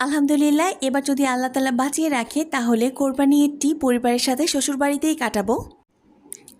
আলহামদুলিল্লাহ, এবার যদি আল্লাহ তাআলা বাঁচিয়ে রাখে তাহলে কোরবানি ঈদটি পরিবারের সাথে শ্বশুরবাড়িতেই কাটাবো।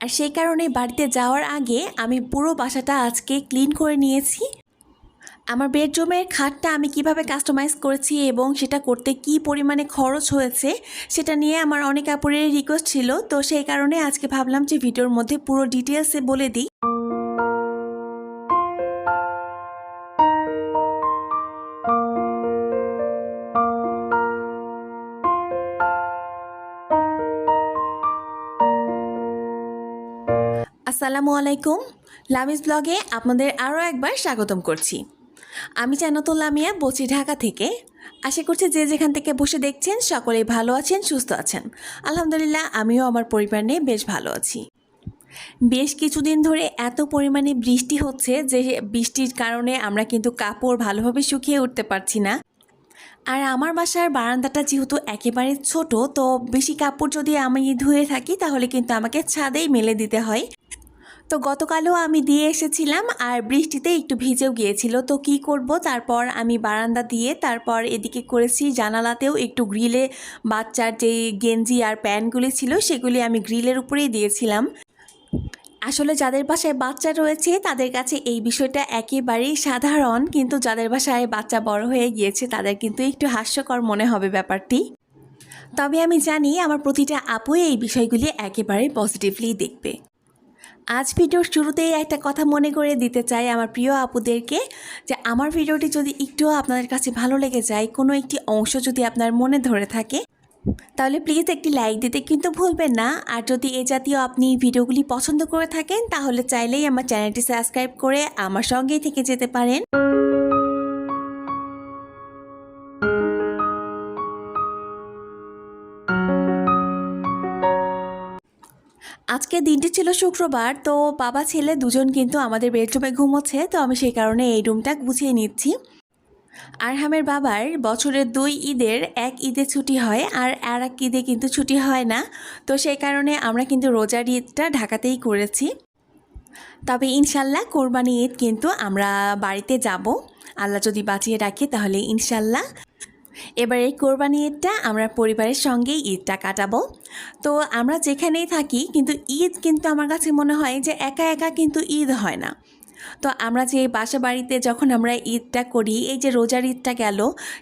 আর সেই কারণে বাড়িতে যাওয়ার আগে আমি পুরো বাসাটা আজকে ক্লিন করে নিয়েছি। আমার বেডরুমের খাটটা আমি কিভাবে কাস্টমাইজ করেছি এবং সেটা করতে কি পরিমাণে খরচ হয়েছে সেটা নিয়ে আমার অনেক আপুরের রিকোয়েস্ট ছিল। তো সেই কারণে আজকে ভাবলাম যে ভিডিওর মধ্যে পুরো ডিটেলসে বলে দিই। আসসালামু আলাইকুম, লামিজ ব্লগে আপনাদের আরও একবার স্বাগতম করছি। আমি জান্নাতুল লামিয়া বলছি ঢাকা থেকে। আশা করছি যে যেখান থেকে বসে দেখছেন সকলেই ভালো আছেন, সুস্থ আছেন। আলহামদুলিল্লাহ, আমিও আমার পরিবার নিয়ে বেশ ভালো আছি। বেশ কিছুদিন ধরে এত পরিমাণে বৃষ্টি হচ্ছে যে বৃষ্টির কারণে আমরা কিন্তু কাপড় ভালোভাবে শুকিয়ে উঠতে পারছি না। আর আমার বাসার বারান্দাটা যেহেতু একেবারে ছোট, তো বেশি কাপড় যদি আমি ধুয়ে থাকি তাহলে কিন্তু আমাকে ছাদেই মেলে দিতে হয়। তো গতকালও আমি দিয়ে এসেছিলাম আর বৃষ্টিতে একটু ভিজেও গিয়েছিল। তো কি করব, তারপর আমি বারান্দা দিয়ে তারপর এদিকে করেছি জানালাতেও একটু গ্রিলে বাচ্চার যে গেঞ্জি আর প্যান্টগুলি ছিল সেগুলি আমি গ্রিলের উপরেই দিয়েছিলাম। আসলে যাদের বাসায় বাচ্চা রয়েছে তাদের কাছে এই বিষয়টা একেবারেই সাধারণ, কিন্তু যাদের বাসায় বাচ্চা বড় হয়ে গিয়েছে তাদের কিন্তু একটু হাস্যকর মনে হবে ব্যাপারটি। তবে আমি জানি আমার প্রতিটা আপুই এই বিষয়গুলি একেবারে পজিটিভলি দেখবে। আজ ভিডিওর শুরুতেই একটা কথা মনে করে দিতে চাই আমার প্রিয় আপুদেরকে, যে আমার ভিডিওটি যদি একটুও আপনাদের কাছে ভালো লেগে যায়, কোনো একটি অংশ যদি আপনার মনে ধরে থাকে, তাহলে প্লিজ একটি লাইক দিতে কিন্তু ভুলবেন না। আর যদি এই জাতীয় আপনি ভিডিওগুলি পছন্দ করে থাকেন তাহলে চাইলেই আমার চ্যানেলটি সাবস্ক্রাইব করে আমার সঙ্গেই থেকে যেতে পারেন। আজকে দিনটি ছিল শুক্রবার, তো বাবা ছেলে দুজন কিন্তু আমাদের বেডরুমে ঘুমোচ্ছে। তো আমি সেই কারণে এই রুমটা গুছিয়ে নিচ্ছি। আরহামের বাবার বছরের 2 ঈদের এক ঈদে ছুটি হয় আর এক ঈদে কিন্তু ছুটি হয় না। তো সেই কারণে আমরা কিন্তু রোজার ঈদটা ঢাকাতেই করেছি। তবে ইনশাল্লাহ কোরবানি ঈদ কিন্তু আমরা বাড়িতে যাব, আল্লাহ যদি বাঁচিয়ে রাখে তাহলে ইনশাল্লাহ। এবার এই কোরবানি ঈদটা আমরা পরিবারের সঙ্গেই ঈদটা কাটাবো। তো আমরা যেখানেই থাকি কিন্তু ঈদ কিন্তু আমার কাছে মনে হয় যে একা একা কিন্তু ঈদ হয় না। তো আমরা যে বাসা বাড়িতে যখন আমরা ঈদটা করি, এই যে রোজার ঈদটা গেল,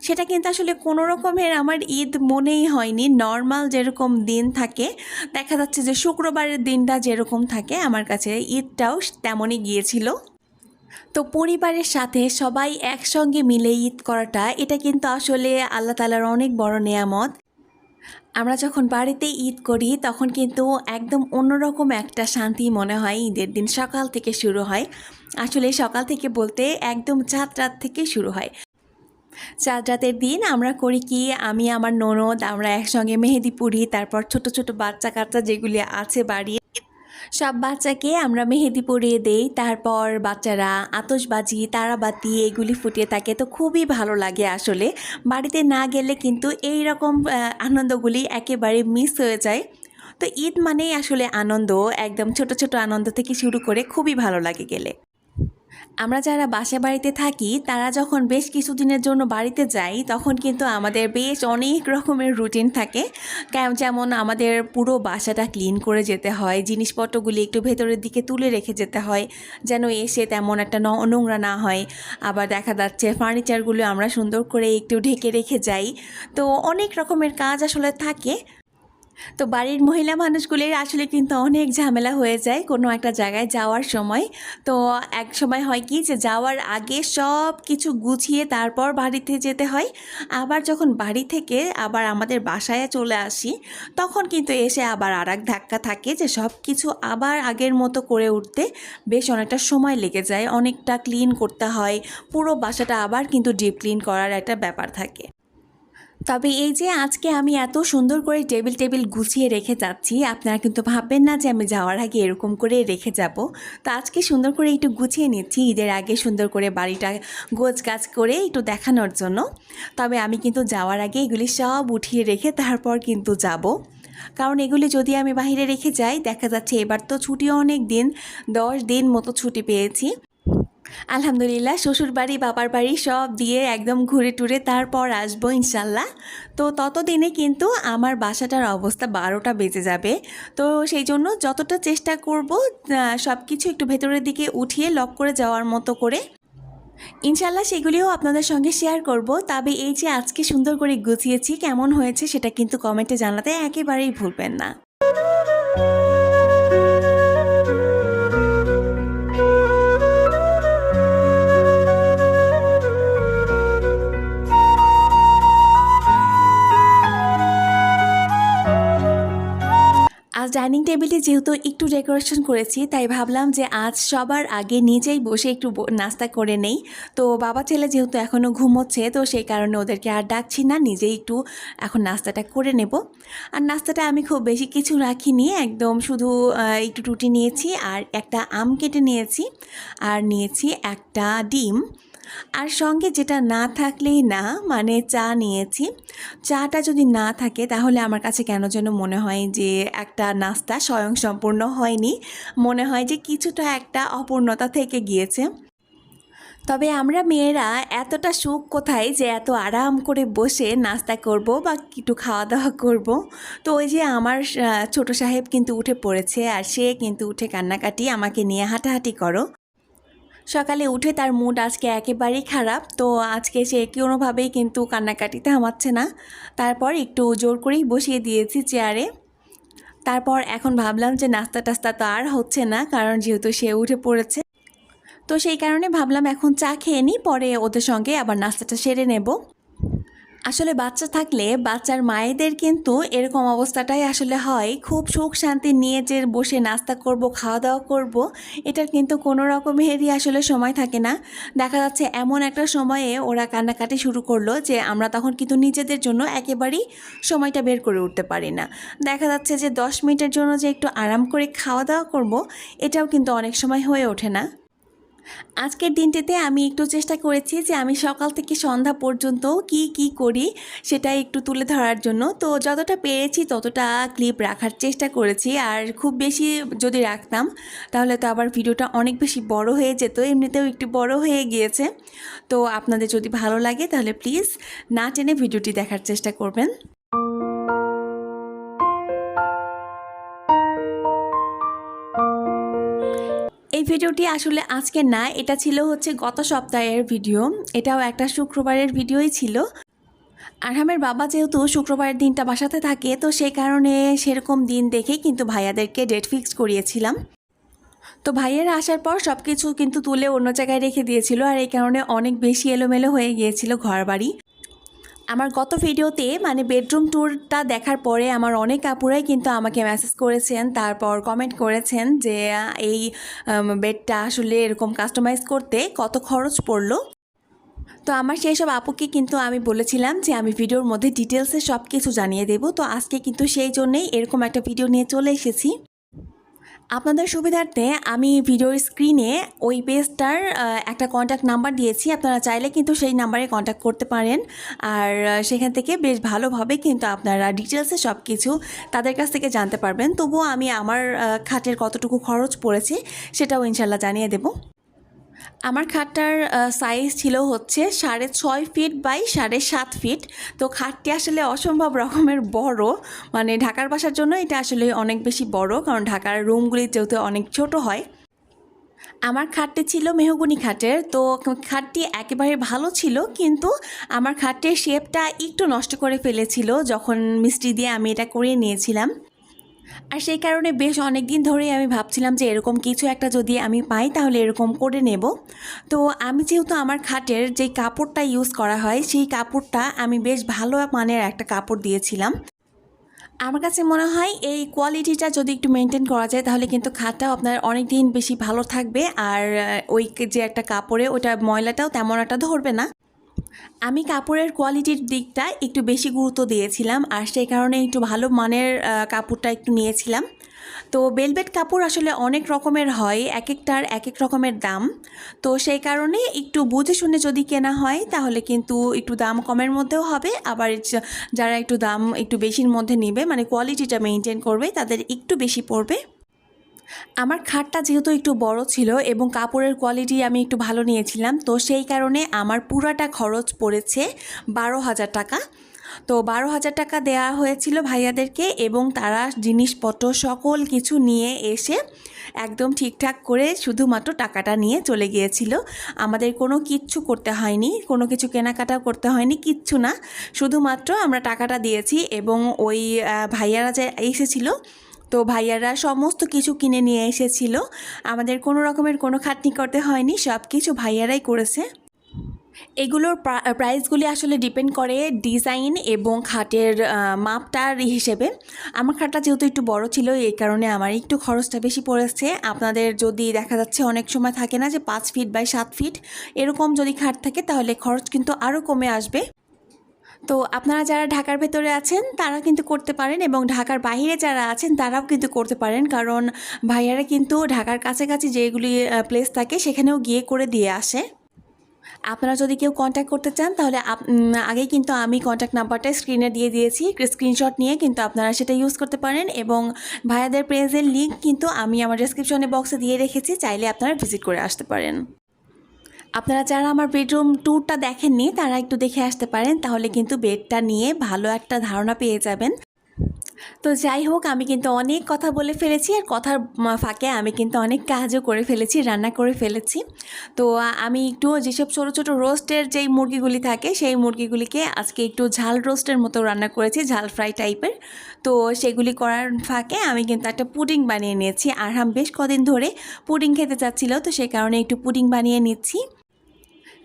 সেটা কিন্তু আসলে কোনো রকমের আমার ঈদ মনেই হয়নি। নর্মাল যেরকম দিন থাকে, দেখা যাচ্ছে যে শুক্রবারের দিনটা যেরকম থাকে আমার কাছে ঈদটাও তেমনই গিয়েছিল। তো পরিবারের সাথে সবাই একসঙ্গে মিলে ঈদ করাটা, এটা কিন্তু আসলে আল্লাহ তাআলার অনেক বড় নেয়ামত। আমরা যখন বাড়িতে ঈদ করি তখন কিন্তু একদম অন্যরকম একটা শান্তি মনে হয়। ঈদের দিন সকাল থেকে শুরু হয়, আসলে সকাল থেকে বলতে একদম চাঁদ রাত থেকে শুরু হয়। চাঁদ রাতের দিন আমরা করি কি, আমি আমার ননদ আমরা একসঙ্গে মেহেদি পুরি, তারপর ছোট ছোট বাচ্চা কাচ্চা যেগুলি আছে বাড়ি, সব বাচ্চাকে আমরা মেহেদি পরিয়ে দেই। তারপর বাচ্চারা আতশবাজি তারাবাতি এগুলি ফুটিয়ে থাকে। তো খুবই ভালো লাগে আসলে। বাড়িতে না গেলে কিন্তু এই রকম আনন্দগুলি একেবারে মিস হয়ে যায়। তো ঈদ মানেই আসলে আনন্দ, একদম ছোট ছোট আনন্দ থেকে শুরু করে খুবই ভালো লাগে গেলে। আমরা যারা বাসা বাড়িতে থাকি তারা যখন বেশ কিছুদিনের জন্য বাড়িতে যাই তখন কিন্তু আমাদের বেশ অনেক রকমের রুটিন থাকে। যেমন আমাদের পুরো বাসাটা ক্লিন করে যেতে হয়, জিনিসপত্রগুলি একটু ভেতরের দিকে তুলে রেখে যেতে হয় যেন এসে তেমন একটা নোংরা না হয়। আবার দেখা যাচ্ছে ফার্নিচারগুলো আমরা সুন্দর করে একটু ঢেকে রেখে যাই। তো অনেক রকমের কাজ আসলে থাকে। তো বাড়ির মহিলা মানুষগুলির আসলে কিন্তু অনেক ঝামেলা হয়ে যায় কোনো একটা জায়গায় যাওয়ার সময়। তো এক সময় হয় কি, যে যাওয়ার আগে সব কিছু গুছিয়ে তারপর বাড়িতে যেতে হয়। আবার যখন বাড়ি থেকে আবার আমাদের বাসায় চলে আসি তখন কিন্তু এসে আবার আরেক ধাক্কা থাকে, যে সব কিছু আবার আগের মতো করে উঠতে বেশ অনেকটা সময় লেগে যায়, অনেকটা ক্লিন করতে হয়। পুরো বাসাটা আবার কিন্তু ডিপ ক্লিন করার একটা ব্যাপার থাকে। তবে এই যে আজকে আমি এত সুন্দর করে টেবিল গুছিয়ে রেখে যাচ্ছি, আপনারা কিন্তু ভাববেন না যে আমি যাওয়ার আগে এরকম করে রেখে যাব। তো আজকে সুন্দর করে একটু গুছিয়ে নিচ্ছি ঈদের আগে, সুন্দর করে বাড়িটা গোছগাছ করে একটু দেখানোর জন্য। তবে আমি কিন্তু যাওয়ার আগে এগুলি সব উঠিয়ে রেখে তারপর কিন্তু যাব, কারণ এগুলি যদি আমি বাইরে রেখে যাই, দেখা যাচ্ছে এবার তো ছুটি অনেক দিন, 10 দিন মতো ছুটি পেয়েছি। আলহামদুলিল্লাহ শ্বশুরবাড়ি বাবার বাড়ি সব দিয়ে একদম ঘুরে টুরে তারপর আসবো ইনশাল্লাহ। তো ততদিনে কিন্তু আমার বাসাটার অবস্থা 12টা বেজে যাবে। তো সেই জন্য যতটা চেষ্টা করব সব কিছু একটু ভেতরের দিকে উঠিয়ে লক করে যাওয়ার মতো করে, ইনশাল্লাহ সেগুলিও আপনাদের সঙ্গে শেয়ার করব। তবে এই যে আজকে সুন্দর করে গুছিয়েছি, কেমন হয়েছে সেটা কিন্তু কমেন্টে জানাতে একেবারেই ভুলবেন না। আজ ডাইনিং টেবিলে যেহেতু একটু ডেকোরেশন করেছি, তাই ভাবলাম যে আজ সবার আগে নিজেই বসে একটু নাস্তা করে নেই। তো বাবা ছেলে যেহেতু এখনও ঘুমোচ্ছে, তো সেই কারণে ওদেরকে আর ডাকছি না, নিজেই একটু এখন নাস্তাটা করে নেব। আর নাস্তাটা আমি খুব বেশি কিছু রাখিনি, একদম শুধু একটু রুটি নিয়েছি আর একটা আম কেটে নিয়েছি, আর নিয়েছি একটা ডিম। আর সঙ্গে যেটা না থাকলেই না, মানে চা নিয়েছি। চাটা যদি না থাকে তাহলে আমার কাছে কেন যেন মনে হয় যে একটা নাস্তা স্বয়ংসম্পূর্ণ হয়নি, মনে হয় যে কিছুটা একটা অপূর্ণতা থেকে গিয়েছে। তবে আমরা মেয়েরা এতটা সুখ কোথায় যে এত আরাম করে বসে নাস্তা করব বা একটু খাওয়া দাওয়া করব। তো ওই যে আমার ছোট সাহেব কিন্তু উঠে পড়েছে, আর সে কিন্তু উঠে কান্নাকাটি, আমাকে নিয়ে হাঁটাহাঁটি করো। সকালে উঠে তার মুড আজকে একেবারেই খারাপ, তো আজকে সে কোনোভাবেই কিন্তু কান্নাকাটি থামাচ্ছে না। তারপর একটু জোর করেই বসিয়ে দিয়েছি চেয়ারে। তারপর এখন ভাবলাম যে নাস্তা টাস্তা তো আর হচ্ছে না, কারণ যেহেতু সে উঠে পড়েছে। তো সেই কারণে ভাবলাম এখন চা খেয়ে নিই, পরে ওদের সঙ্গে আবার নাস্তাটা সেরে নেব। আসলে বাচ্চা থাকলে বাচ্চার মায়েদের কিন্তু এরকম অবস্থাটাই আসলে হয়, খুব সুখ শান্তি নিয়ে যে বসে নাস্তা করব, খাওয়া দাওয়া করব, এটার কিন্তু কোনো রকমেরই আসলে সময় থাকে না। দেখা যাচ্ছে এমন একটা সময়ে ওরা কান্নাকাটি শুরু করলো যে আমরা তখন কিন্তু নিজেদের জন্য একেবারেই সময়টা বের করে উঠতে পারি না। দেখা যাচ্ছে যে 10 মিনিটের জন্য যে একটু আরাম করে খাওয়া দাওয়া করব, এটাও কিন্তু অনেক সময় হয়ে ওঠে না। আজকের দিনটিতে আমি একটু চেষ্টা করেছি যে আমি সকাল থেকে সন্ধ্যা পর্যন্ত কি করি সেটা একটু তুলে ধরার জন্য। তো যতটা পেরেছি ততটা ক্লিপ রাখার চেষ্টা করেছি, আর খুব বেশি যদি রাখতাম তাহলে তো আবার ভিডিওটা অনেক বেশি বড় হয়ে যেত, এমনিতেও একটু বড় হয়ে গিয়েছে। তো আপনাদের যদি ভালো লাগে তাহলে প্লিজ না টেনে ভিডিওটি দেখার চেষ্টা করবেন। এই ভিডিওটি আসলে আজকে না, এটা ছিল হচ্ছে গত সপ্তাহের ভিডিও। এটাও একটা শুক্রবারের ভিডিওই ছিল। আরহামের বাবা যেহেতু শুক্রবারের দিনটা বাসাতে থাকে, তো সেই কারণে সেরকম দিন দেখেই কিন্তু ভাইয়াদেরকে ডেট ফিক্স করিয়েছিলাম। তো ভাইয়েরা আসার পর সব কিছু কিন্তু তুলে অন্য জায়গায় রেখে দিয়েছিল, আর এই কারণে অনেক বেশি এলোমেলো হয়ে গিয়েছিল ঘর বাড়ি। আমার গত ভিডিওতে মানে বেডরুম ট্যুরটা দেখার পরে আমার অনেক আপুরাই কিন্তু আমাকে মেসেজ করেছেন, তারপর কমেন্ট করেছেন যে এই বেডটা আসলে এরকম কাস্টমাইজ করতে কত খরচ পড়লো। তো আমার সেই সব আপুকে কিন্তু আমি বলেছিলাম যে আমি ভিডিওর মধ্যে ডিটেলসে সব কিছু জানিয়ে দেব। তো আজকে কিন্তু সেই জন্যেই এরকম একটা ভিডিও নিয়ে চলে এসেছি। আপনাদের সুবিধার্থে আমি ভিডিওর স্ক্রিনে ওই পেজটার একটা কন্ট্যাক্ট নাম্বার দিয়েছি, আপনারা চাইলে কিন্তু সেই নাম্বারে কন্ট্যাক্ট করতে পারেন। আর সেখান থেকে বেশ ভালোভাবে কিন্তু আপনারা ডিটেলসে সব কিছু তাদের কাছ থেকে জানতে পারবেন। তবুও আমি আমার খাটের কতটুকু খরচ পড়েছে সেটাও ইনশাল্লাহ জানিয়ে দেব। আমার খাটটার সাইজ ছিল হচ্ছে 6.5 ফিট বাই 7.5 ফিট। তো খাটটি আসলে অসম্ভব রকমের বড়, মানে ঢাকার বাসার জন্য এটা আসলে অনেক বেশি বড়, কারণ ঢাকার রুমগুলি যেহেতু অনেক ছোট হয়। আমার খাটটি ছিল মেহগনি খাটের, তো খাটটি একেবারে ভালো ছিল, কিন্তু আমার খাটের শেপটা একটু নষ্ট করে ফেলেছিল যখন মিস্ত্রি দিয়ে আমি এটা করিয়ে নিয়েছিলাম। আর সেই কারণে বেশ অনেক দিন ধরেই আমি ভাবছিলাম যে এরকম কিছু একটা যদি আমি পাই তাহলে এরকম করে নেব। তো আমি যেহেতু আমার খাটের যেই কাপড়টা ইউজ করা হয় সেই কাপড়টা আমি বেশ ভালো মানের একটা কাপড় দিয়েছিলাম। আমার কাছে মনে হয় এই কোয়ালিটিটা যদি একটু মেনটেন করা যায় তাহলে কিন্তু খাটটাও আপনার অনেক দিন বেশি ভালো থাকবে, আর ওই যে একটা কাপড়ে ওটা ময়লাটাও তেমন একটা ধরবে না। আমি কাপড়ের কোয়ালিটির দিকটা একটু বেশি গুরুত্ব দিয়েছিলাম, আর সেই কারণে একটু ভালো মানের কাপড়টা একটু নিয়েছিলাম। তো বেলভেট কাপড় আসলে অনেক রকমের হয়, এক একটার এক এক রকমের দাম। তো সেই কারণে একটু বুঝে শুনে যদি কেনা হয় তাহলে কিন্তু একটু দাম কমের মধ্যেও হবে, আবার যারা একটু দাম একটু বেশির মধ্যে নেবে, মানে কোয়ালিটিটা মেনটেন করবে, তাদের একটু বেশি পড়বে। আমার খাটটা যেহেতু একটু বড় ছিল এবং কাপড়ের কোয়ালিটি আমি একটু ভালো নিয়েছিলাম, তো সেই কারণে আমার পুরাটা খরচ পড়েছে 12,000 টাকা। তো 12,000 টাকা দেওয়া হয়েছিল ভাইয়াদেরকে এবং তারা জিনিসপত্র সকল কিছু নিয়ে এসে একদম ঠিকঠাক করে শুধুমাত্র টাকাটা নিয়ে চলে গিয়েছিল। আমাদের কোনো কিচ্ছু করতে হয়নি, কোনো কিছু কেনাকাটা করতে হয়নি, কিচ্ছু না। শুধুমাত্র আমরা টাকাটা দিয়েছি এবং ওই ভাইয়ারা যে এসেছিল, তো ভাইয়ারা সমস্ত কিছু কিনে নিয়ে এসেছিল। আমাদের কোনো রকমের কোনো খাটনি করতে হয়নি, সব কিছু ভাইয়ারাই করেছে। এগুলোর প্রাইসগুলি আসলে ডিপেন্ড করে ডিজাইন এবং খাটের মাপটার হিসেবে। আমার খাটটা যেহেতু একটু বড় ছিল, এই কারণে আমার একটু খরচটা বেশি পড়েছে। আপনাদের যদি দেখা যাচ্ছে অনেক সময় থাকে না যে 5 ফিট বাই 7 ফিট এরকম যদি খাট থাকে, তাহলে খরচ কিন্তু আরও কমে আসবে। তো আপনারা যারা ঢাকার ভেতরে আছেন তারা কিন্তু করতে পারেন এবং ঢাকার বাইরে যারা আছেন তারাও কিন্তু করতে পারেন, কারণ ভাইয়ারা কিন্তু ঢাকার কাছাকাছি যেগুলি প্লেস থাকে সেখানেও গিয়ে করে দিয়ে আসে। আপনারা যদি কেউ কন্ট্যাক্ট করতে চান তাহলে আগেই কিন্তু আমি কন্ট্যাক্ট নাম্বারটা স্ক্রিনে দিয়ে দিয়েছি, স্ক্রিনশট নিয়ে কিন্তু আপনারা সেটা ইউজ করতে পারেন এবং ভাইয়াদের পেজের লিঙ্ক কিন্তু আমি আমার ডেসক্রিপশনে বক্সে দিয়ে রেখেছি, চাইলে আপনারা ভিজিট করে আসতে পারেন। আপনারা যারা আমার বেডরুম ট্যুরটা দেখেননি তারা একটু দেখে আসতে পারেন, তাহলে কিন্তু বেডটা নিয়ে ভালো একটা ধারণা পেয়ে যাবেন। তো যাই হোক, আমি কিন্তু অনেক কথা বলে ফেলেছি আর কথার ফাঁকে আমি কিন্তু অনেক কাজও করে ফেলেছি, রান্না করে ফেলেছি। তো আমি একটু যেসব ছোটো ছোটো রোস্টের যেই মুরগিগুলি থাকে সেই মুরগিগুলিকে আজকে একটু ঝাল রোস্টের মতো রান্না করেছি, ঝাল ফ্রাই টাইপের। তো সেগুলি করার ফাঁকে আমি কিন্তু একটা পুডিং বানিয়ে নিয়েছি। আরহাম বেশ কদিন ধরে পুডিং খেতে চাচ্ছিল, তো সেই কারণে একটু পুডিং বানিয়ে নিচ্ছি।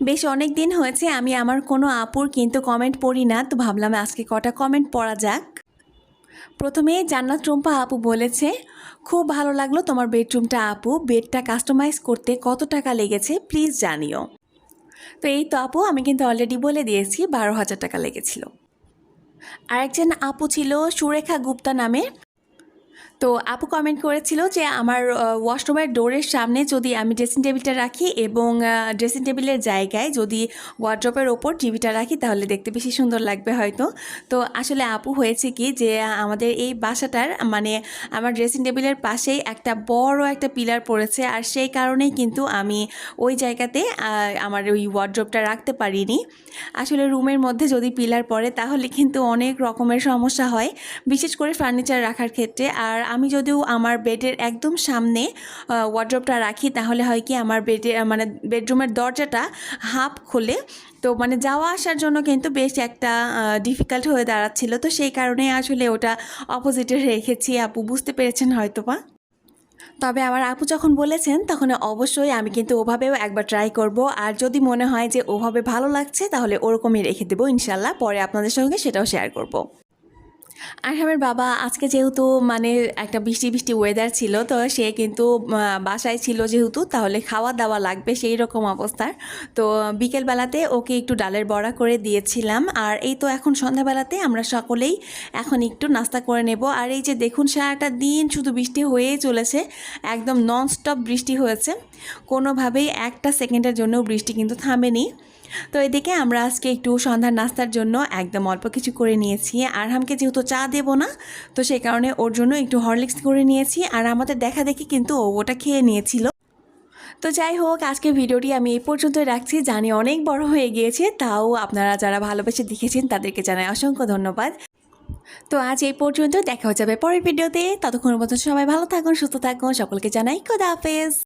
বেশ অনেক দিন হয়েছে আমি আমার কোনো আপুর কিন্তু কমেন্ট পড়ি না, তো ভাবলাম আজকে কটা কমেন্ট পড়া যাক। প্রথমে জান্নাত রুম্পা আপু বলেছে, খুব ভালো লাগলো তোমার বেডরুমটা আপু, বেডটা কাস্টমাইজ করতে কত টাকা লেগেছে প্লিজ জানিও। তো এই তো আপু, আমি কিন্তু অলরেডি বলে দিয়েছি 12,000 টাকা লেগেছিল। আরেকজন আপু ছিল সুরেখা গুপ্তা নামে। তো আপু কমেন্ট করেছিল যে আমার ওয়াশরুমের ডোরের সামনে যদি আমি ড্রেসিং টেবিলটা রাখি এবং ড্রেসিং টেবিলের জায়গায় যদি ওয়ার্ড্রপের ওপর টিভিটা রাখি তাহলে দেখতে বেশি সুন্দর লাগবে হয়তো। তো আসলে আপু হয়েছে কি যে আমাদের এই বাসাটার মানে আমার ড্রেসিং টেবিলের পাশেই একটা বড় একটা পিলার পড়েছে, আর সেই কারণেই কিন্তু আমি ওই জায়গাতে আমার ওই ওয়ার্ড্রপটা রাখতে পারিনি। আসলে রুমের মধ্যে যদি পিলার পড়ে তাহলে কিন্তু অনেক রকমের সমস্যা হয়, বিশেষ করে ফার্নিচার রাখার ক্ষেত্রে। আর আমি যদিও আমার বেডের একদম সামনে ওয়ার্ড্রপটা রাখি তাহলে হয় কি আমার মানে বেডরুমের দরজাটা হাফ খোলে, তো মানে যাওয়া আসার জন্য কিন্তু বেশ একটা ডিফিকাল্ট হয়ে দাঁড়াচ্ছিল। তো সেই কারণে আসলে ওটা অপোজিটে রেখেছি, আপু বুঝতে পেরেছেন হয়তো বা। তবে আমার আপু যখন বলেছেন তখন অবশ্যই আমি কিন্তু ওভাবেও একবার ট্রাই করব, আর যদি মনে হয় যে ওভাবে ভালো লাগছে তাহলে ওরকমই রেখে দেবো ইনশাল্লাহ, পরে আপনাদের সঙ্গে সেটাও শেয়ার করব। আরহামের বাবা আজকে যেহেতু মানে একটা বৃষ্টি বৃষ্টি ওয়েদার ছিল, তো সে কিন্তু বাসায় ছিল যেহেতু, তাহলে খাওয়া দাওয়া লাগবে সেই রকম অবস্থার। তো বিকেলবেলাতে ওকে একটু ডালের বড়া করে দিয়েছিলাম, আর এই তো এখন সন্ধ্যাবেলাতে আমরা সকলেই এখন একটু নাস্তা করে নেব। আর এই যে দেখুন সারাটা দিন শুধু বৃষ্টি হয়েই চলেছে, একদম ননস্টপ বৃষ্টি হয়েছে, কোনোভাবেই একটা সেকেন্ডের জন্যও বৃষ্টি কিন্তু থামেনি। তো এদিকে আমরা আজকে একটু সন্ধ্যার নাস্তার জন্য একদম অল্প কিছু করে নিয়েছি। আরহামকে যেহেতু চা দেবো না, তো সেই কারণে ওর জন্য একটু হরলিক্স করে নিয়েছি, আর আমাদের দেখা দেখি কিন্তু ও ওটা খেয়ে নিয়েছিল। তো যাই হোক, আজকে ভিডিওটি আমি এই পর্যন্তই রাখছি, জানি অনেক বড় হয়ে গিয়েছে, তাও আপনারা যারা ভালোবেসে দেখেছেন তাদেরকে জানাই অসংখ্য ধন্যবাদ। তো আজ এই পর্যন্ত, দেখা হয়ে যাবে পরের ভিডিওতে, ততক্ষণ পর্যন্ত সবাই ভালো থাকুন, সুস্থ থাকুন, সকলকে জানাই খোদা হাফেজ।